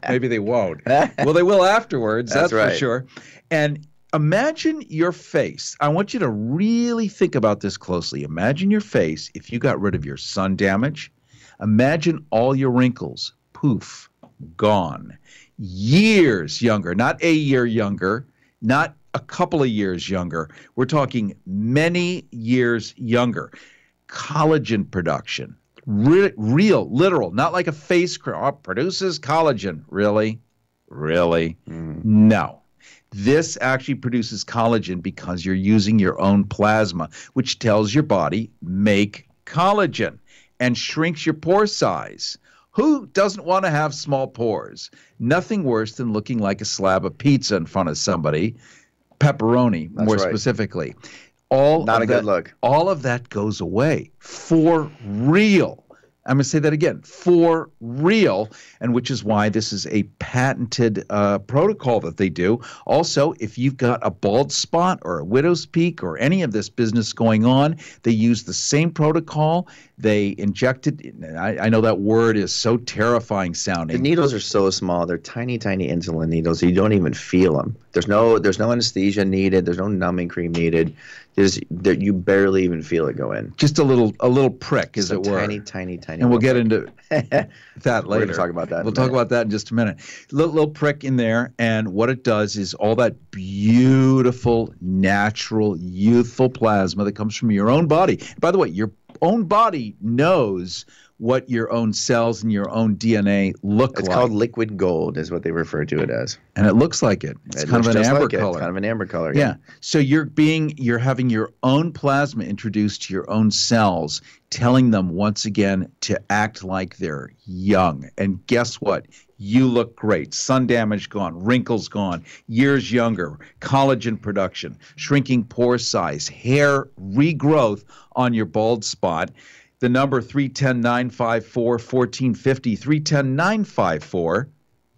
Maybe they won't. Well, they will afterwards, that's right. for sure. And imagine your face. I want you to really think about this closely. Imagine your face if you got rid of your sun damage. Imagine all your wrinkles. Poof, gone. Years younger, not a year younger, not a couple of years younger. We're talking many years younger. Collagen production, real, literal, not like a face cream. Oh, produces collagen. Really? No. This actually produces collagen because you're using your own plasma, which tells your body, make collagen, and shrinks your pore size. Who doesn't want to have small pores? Nothing worse than looking like a slab of pizza in front of somebody. Pepperoni, more specifically. Not a good look. All of that goes away for real. I'm going to say that again, for real, and which is why this is a patented protocol that they do. Also, if you've got a bald spot or a widow's peak or any of this business going on, they use the same protocol. They inject it. I know that word is so terrifying sounding. The needles are so small. They're tiny, tiny insulin needles. You don't even feel them. There's no anesthesia needed. There's no numbing cream needed. You barely even feel it go in. Just a little prick, as it were. Tiny. And we'll get into that later. We're going to talk about that. We'll talk about that in just a minute. Little prick in there, and what it does is all that beautiful, natural, youthful plasma that comes from your own body. By the way, your own body knows what your own cells and your own DNA look like. It's called liquid gold is what they refer to it as. And it looks like it. It's kind of an amber color. It's kind of an amber color. Yeah. So you're having your own plasma introduced to your own cells, telling them once again to act like they're young. And guess what? You look great. Sun damage gone, wrinkles gone, years younger, collagen production, shrinking pore size, hair regrowth on your bald spot. The number 310-954-1450,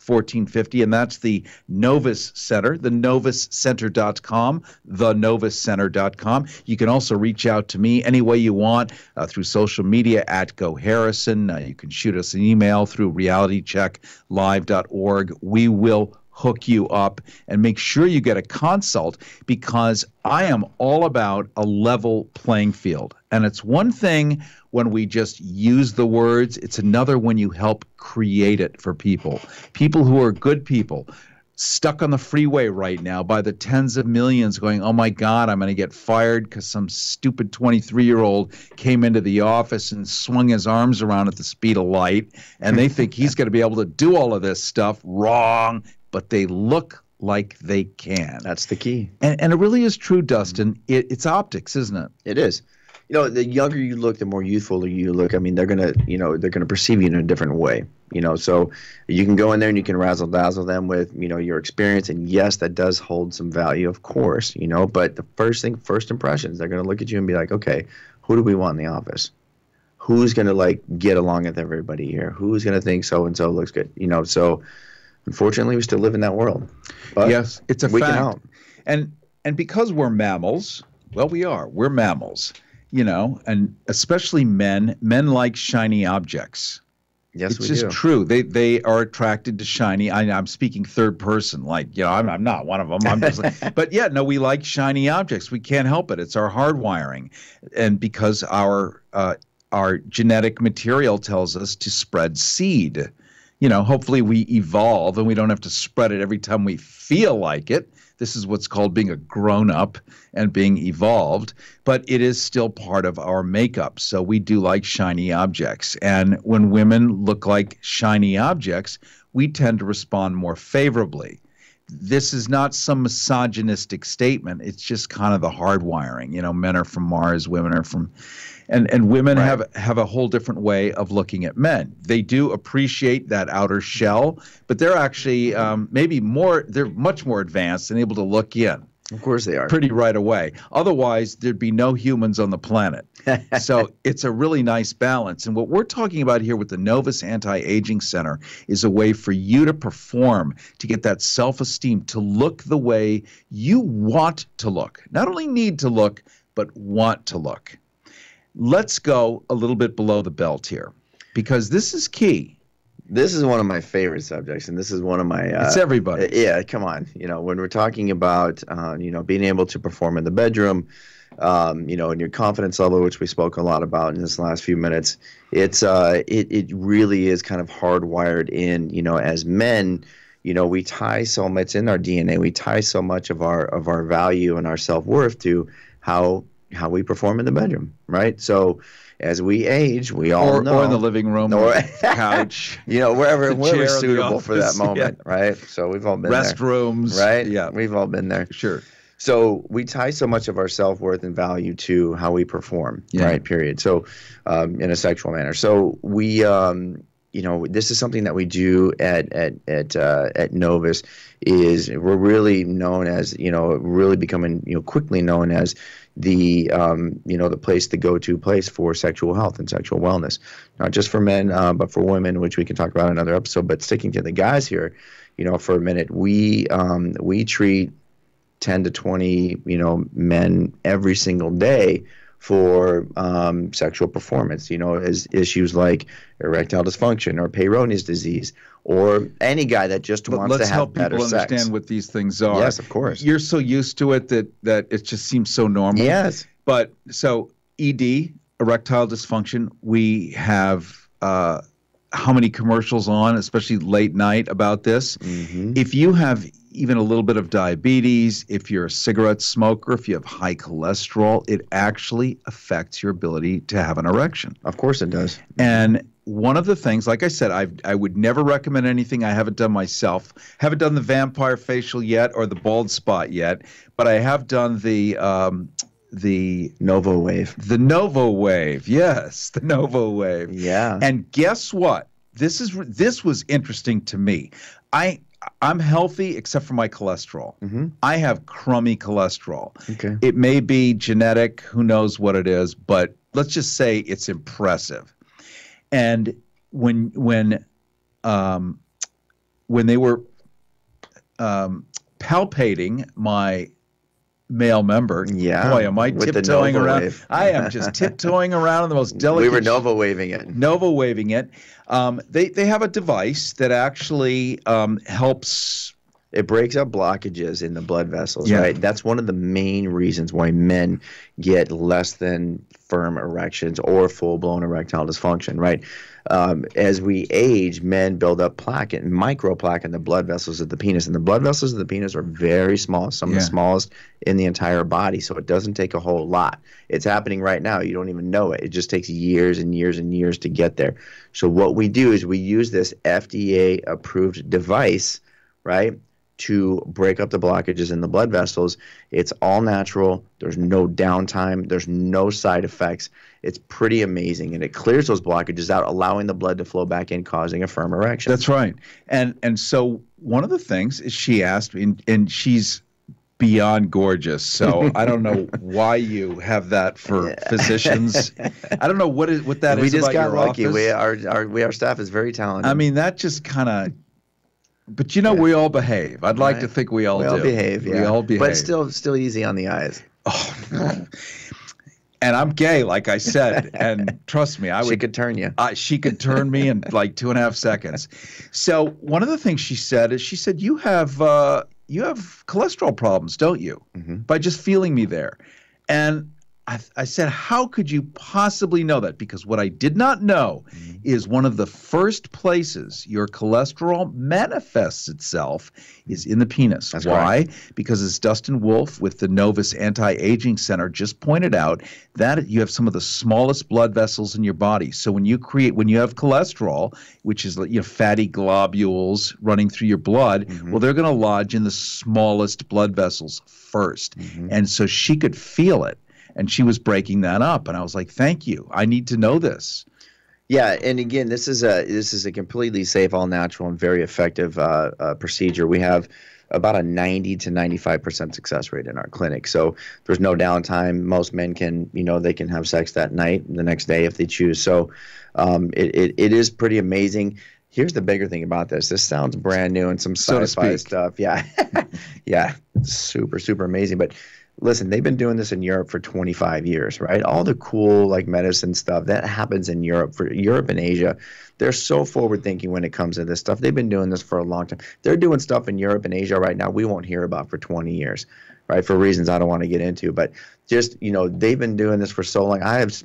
310-954-1450, and that's the Novus Center, thenovuscenter.com, thenovuscenter.com. You can also reach out to me any way you want through social media at Go Harrison. You can shoot us an email through realitychecklive.org. We will hook you up and make sure you get a consult, because I am all about a level playing field. And it's one thing when we just use the words. It's another when you help create it for people who are good people, stuck on the freeway right now by the tens of millions going, oh my God, I'm going to get fired because some stupid 23-year-old came into the office and swung his arms around at the speed of light, and they think he's going to be able to do all of this stuff. Wrong. But they look like they can. That's the key. And it really is true, Dustin. It's optics, isn't it? It is. The younger you look, the more youthful you look. I mean, they're gonna perceive you in a different way. So you can go in there and you can razzle dazzle them with, your experience. And yes, that does hold some value, of course. But the first impressions, they're gonna look at you and be like, okay, who do we want in the office? Who's gonna get along with everybody here? Who's gonna think so and so looks good? So. Unfortunately, we still live in that world. But yes, it's a fact. We can help. And because we're mammals, well, we are. We're mammals, and especially men like shiny objects. Yes, it's just true. They are attracted to shiny. I'm speaking third person, I'm not one of them. I'm just but yeah, no, we like shiny objects. We can't help it. It's our hardwiring, and because our genetic material tells us to spread seed. Hopefully we evolve and we don't have to spread it every time we feel like it. This is what's called being a grown-up and being evolved, but it is still part of our makeup. So we do like shiny objects. And when women look like shiny objects, we tend to respond more favorably. This is not some misogynistic statement. It's just kind of the hardwiring. Men are from Mars, women are from... And women right. have a whole different way of looking at men. They do appreciate that outer shell, but they're actually they're much more advanced and able to look in. Of course they are. Pretty right away. Otherwise, there'd be no humans on the planet. So it's a really nice balance. And what we're talking about here with the Novus Anti-Aging Center is a way for you to perform, to get that self-esteem, to look the way you want to look. Not only need to look, but want to look. let's go a little bit below the belt here, because this is key. This is one of my favorite subjects, and this is one of my. It's everybody. Yeah, come on. When we're talking about, being able to perform in the bedroom, and your confidence level, which we spoke a lot about in this last few minutes, it really is kind of hardwired in. As men, we tie so much in our DNA. We tie so much of our value and our self-worth to how we perform in the bedroom, right? So as we age, we all know. Or in the living room, or couch. Wherever suitable for that moment, right? So we've all been restrooms, there. Right? Yeah. We've all been there. Sure. So we tie so much of our self-worth and value to how we perform, right, period. So in a sexual manner. So we, this is something that we do at Novus, is we're really known as, really becoming, quickly known as the, the place, the go-to place for sexual health and sexual wellness, not just for men, but for women, which we can talk about in another episode. But sticking to the guys here, for a minute, we treat 10 to 20, men every single day for sexual performance, as issues like erectile dysfunction or Peyronie's disease, or any guy that just wants to have better sex. Let's help people understand what these things are. Yes, of course. You're so used to it that it just seems so normal. Yes. But so ED, erectile dysfunction, we have how many commercials on, especially late night, about this. Mm-hmm. If you have even a little bit of diabetes, if you're a cigarette smoker, if you have high cholesterol, it actually affects your ability to have an erection. Of course it does. And one of the things, like I said, I would never recommend anything I haven't done myself. Haven't done the vampire facial yet or the bald spot yet, but I have done the Novo Wave. The Novo Wave, yes, the Novo Wave. Yeah. And guess what? This was interesting to me. I'm healthy except for my cholesterol. Mm-hmm. I have crummy cholesterol. Okay. It may be genetic, who knows what it is, but let's just say it's impressive. And when they were palpating my male member, boy, am I tiptoeing around. Wave. I am just tiptoeing around in the most delicate. We were Novo waving it. Novo waving it. They have a device that actually helps. It breaks up blockages in the blood vessels, right? That's one of the main reasons why men get less than firm erections or full-blown erectile dysfunction, right? As we age, men build up plaque and microplaque in the blood vessels of the penis. And the blood vessels of the penis are very small, some of the smallest in the entire body. So it doesn't take a whole lot. It's happening right now. You don't even know it. It just takes years and years and years to get there. So what we do is we use this FDA-approved device, right, to break up the blockages in the blood vessels. It's all natural. There's no downtime. There's no side effects. It's pretty amazing, and it clears those blockages out, allowing the blood to flow back in, causing a firm erection. That's right. And so one of the things is she asked me, and she's beyond gorgeous. So I don't know why you have that for physicians. I don't know what that is. We just about got your lucky. Office. Our staff is very talented. I mean, that just kind of. But we all behave. I'd like to think we all do. We all behave, yeah. We all behave. But still easy on the eyes. Oh. And I'm gay, like I said. And trust me, she could turn you. She could turn me in like 2.5 seconds. So one of the things she said is, you have cholesterol problems, don't you? Mm-hmm. By just feeling me there. And I said, how could you possibly know that? Because what I did not know is one of the first places your cholesterol manifests itself is in the penis. That's Why? right. Because as Dustin Wolf with the Novus Anti-Aging Center just pointed out, that you have some of the smallest blood vessels in your body. So when you have cholesterol, which is fatty globules running through your blood, well, they're going to lodge in the smallest blood vessels first. And so she could feel it. And she was breaking that up, and I was like, "Thank you. I need to know this." Yeah, and again, this is a completely safe, all natural, and very effective procedure. We have about a 90 to 95% success rate in our clinic. So there's no downtime. Most men can, they can have sex that night, the next day if they choose. So it is pretty amazing. Here's the bigger thing about this. This sounds brand new and some sci-fi stuff. Yeah. Yeah. Super, super amazing. But listen, they've been doing this in Europe for 25 years, right? All the cool like medicine stuff that happens in Europe, for Europe and Asia, they're so forward thinking when it comes to this stuff. They've been doing this for a long time. They're doing stuff in Europe and Asia right now we won't hear about for 20 years, right? For reasons I don't want to get into, but just, they've been doing this for so long. I have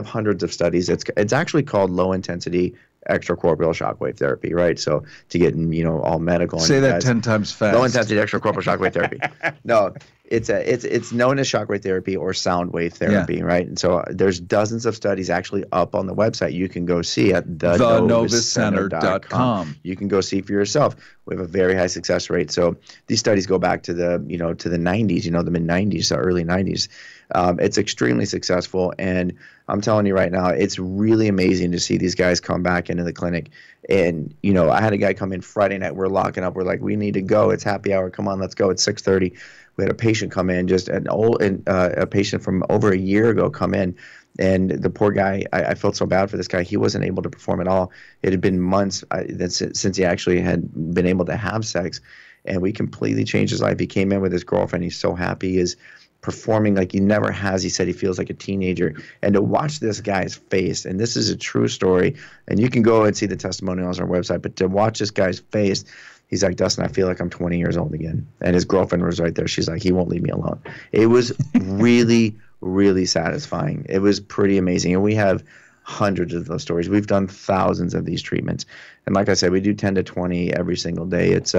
hundreds of studies. It's actually called low intensity extracorporeal shockwave therapy, right? So to get all medical. Say that 10 times fast. Low intensity extracorporeal shockwave therapy. No, it's known as shockwave therapy or sound wave therapy, right? And so there's dozens of studies actually up on the website. You can go see at thenovuscenter.com. You can go see for yourself. We have a very high success rate. So these studies go back to the to the 90s, the mid 90s, the early 90s. It's extremely successful, and I'm telling you right now, it's really amazing to see these guys come back into the clinic. And I had a guy come in Friday night. We're locking up. We're like, we need to go. It's happy hour. Come on, let's go. It's 6:30. We had a patient come in, just a patient from over a year ago come in. And the poor guy, I felt so bad for this guy. He wasn't able to perform at all. It had been months since he actually had been able to have sex. And we completely changed his life. He came in with his girlfriend. He's so happy. He is performing like he never has. He said he feels like a teenager. And to watch this guy's face, and this is a true story, and you can go and see the testimonials on our website, but to watch this guy's face, he's like, Dustin, I feel like I'm 20 years old again. And his girlfriend was right there. She's like, he won't leave me alone. It was really, really satisfying. It was pretty amazing. And we have hundreds of those stories. We've done thousands of these treatments. And like I said, we do 10 to 20 every single day. It's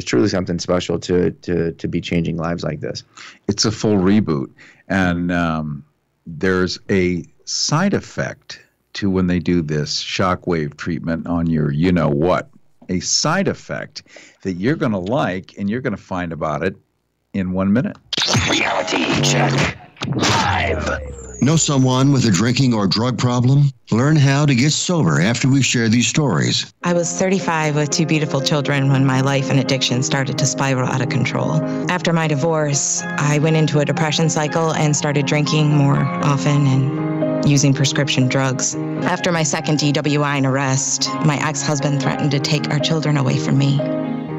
truly something special to be changing lives like this. It's a full reboot. And there's a side effect to when they do this shockwave treatment on your you-know-what. A side effect that you're going to like, and you're going to find about it in 1 minute. Reality check live. Know someone with a drinking or drug problem? Learn how to get sober after we share these stories. I was 35 with 2 beautiful children when my life and addiction started to spiral out of control. After my divorce, I went into a depression cycle and started drinking more often and using prescription drugs. After my second DWI and arrest, my ex-husband threatened to take our children away from me.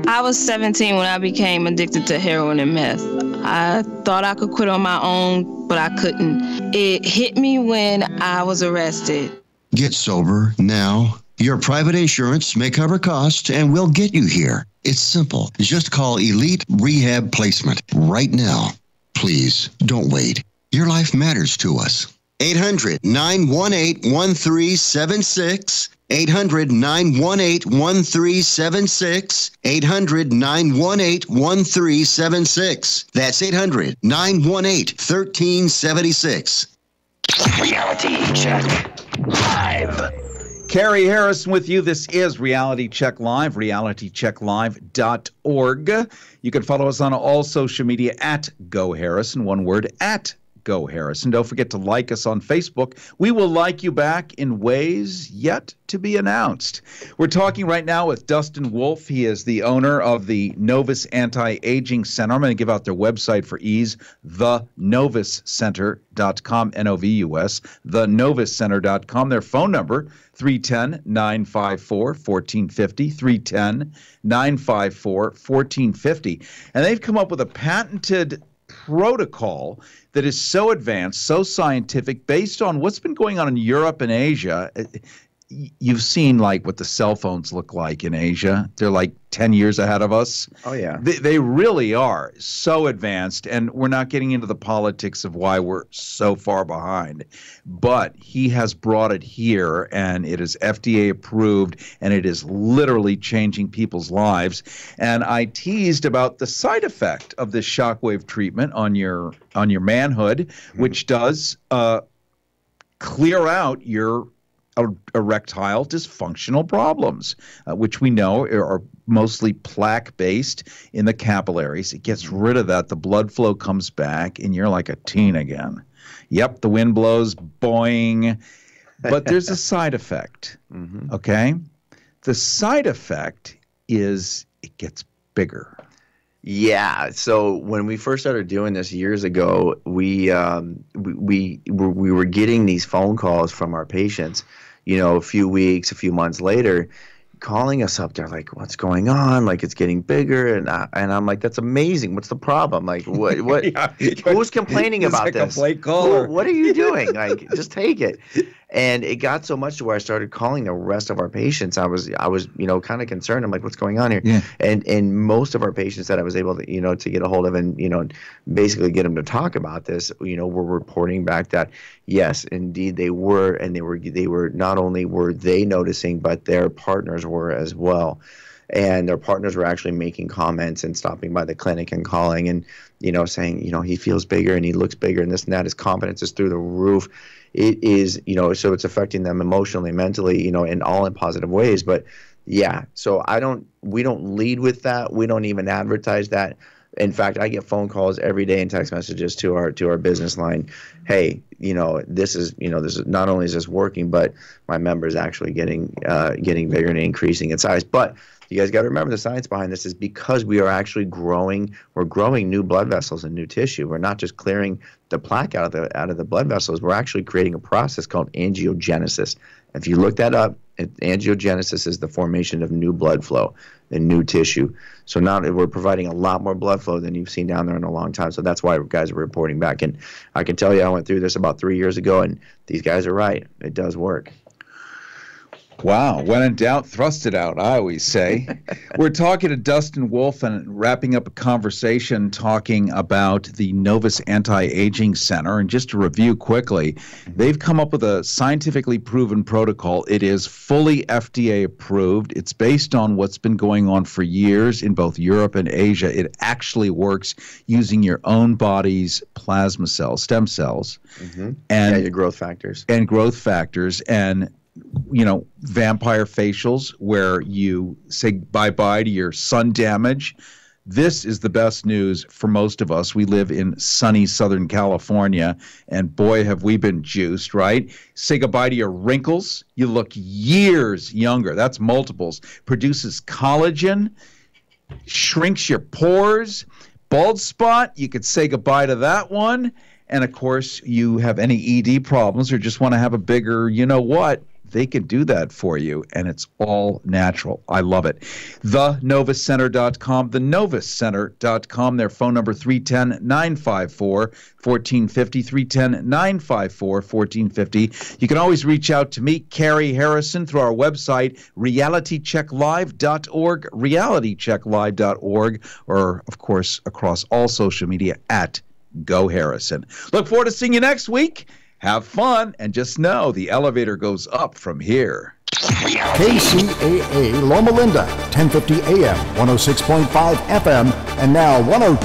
I was 17 when I became addicted to heroin and meth. I thought I could quit on my own, but I couldn't. It hit me when I was arrested. Get sober now. Your private insurance may cover costs, and we'll get you here. It's simple. Just call Elite Rehab Placement right now. Please, don't wait. Your life matters to us. 800-918-1376. 800-918-1376. 800-918-1376. That's 800-918-1376. Reality check live. Carrie Harrison with you. This is Reality Check Live, realitychecklive.org. You can follow us on all social media at Go Harrison, one word, at Go Harrison. Don't forget to like us on Facebook. We will like you back in ways yet to be announced. We're talking right now with Dustin Wolf. He is the owner of the Novus Anti-Aging Center. I'm going to give out their website for ease, thenovuscenter.com, N-O-V-U-S, thenovuscenter.com. Their phone number, 310-954-1450, 310-954-1450. And they've come up with a patented protocol that is so advanced, so scientific, based on what's been going on in Europe and Asia. You've seen like what the cell phones look like in Asia. They're like 10 years ahead of us. Oh, yeah. They really are so advanced, and we're not getting into the politics of why we're so far behind. But he has brought it here, and it is FDA approved, and it is literally changing people's lives. And I teased about the side effect of this shockwave treatment on your manhood, which does clear out your erectile dysfunctional problems, which we know are mostly plaque-based in the capillaries. It gets rid of that. The blood flow comes back, and you're like a teen again. Yep, the wind blows, boing. But there's a side effect, okay? The side effect is it gets bigger. Yeah. So when we first started doing this years ago, we were getting these phone calls from our patients. a few weeks, a few months later, calling us up. They're like, "What's going on? Like, it's getting bigger." And I'm like, "That's amazing. What's the problem? Like, what? Yeah. Who's complaining about this? Complaint caller. What are you doing? Like, just take it." And it got so much to where I started calling the rest of our patients. I was kind of concerned. I'm like, "What's going on here?" Yeah. And most of our patients that I was able to, to get a hold of and, basically get them to talk about this, were reporting back that yes, indeed they were, and they were not only were they noticing, but their partners were as well. And their partners were actually making comments and stopping by the clinic and calling and, saying, he feels bigger and he looks bigger and this and that. His confidence is through the roof. It is, so it's affecting them emotionally, mentally, and all in positive ways. But yeah, so we don't lead with that. We don't even advertise that. In fact, I get phone calls every day and text messages to our business line. Hey, this is not only is this working, but my member is actually getting bigger and increasing in size. But you guys got to remember the science behind this is because we are actually growing. We're growing new blood vessels and new tissue. We're not just clearing the plaque out of the blood vessels. We're actually creating a process called angiogenesis. If you look that up, angiogenesis is the formation of new blood flow and new tissue. So now we're providing a lot more blood flow than you've seen down there in a long time. So that's why guys are reporting back. And I can tell you, I went through this about 3 years ago, and these guys are right. It does work. Wow. When in doubt, thrust it out, I always say. We're talking to Dustin Wolf and wrapping up a conversation talking about the Novus Anti-Aging Center. And just to review quickly, they've come up with a scientifically proven protocol. It is fully FDA approved. It's based on what's been going on for years in both Europe and Asia. It actually works using your own body's plasma cells, stem cells. Mm-hmm. And your growth factors. And growth factors. And vampire facials where you say bye-bye to your sun damage. This is the best news for most of us. We live in sunny Southern California, and boy, have we been juiced, right? Say goodbye to your wrinkles. You look years younger. That's multiples. Produces collagen, shrinks your pores. Bald spot, you could say goodbye to that one. And, of course, you have any ED problems or just want to have a bigger you-know-what, they can do that for you, and it's all natural. I love it. TheNovusCenter.com, TheNovusCenter.com. Their phone number, 310-954-1450, 310-954-1450. You can always reach out to me, Carrie Harrison, through our website, realitychecklive.org, realitychecklive.org, or, of course, across all social media at Go Harrison. Look forward to seeing you next week. Have fun, and just know the elevator goes up from here. KCAA Loma Linda, 1050 AM, 106.5 FM, and now 102.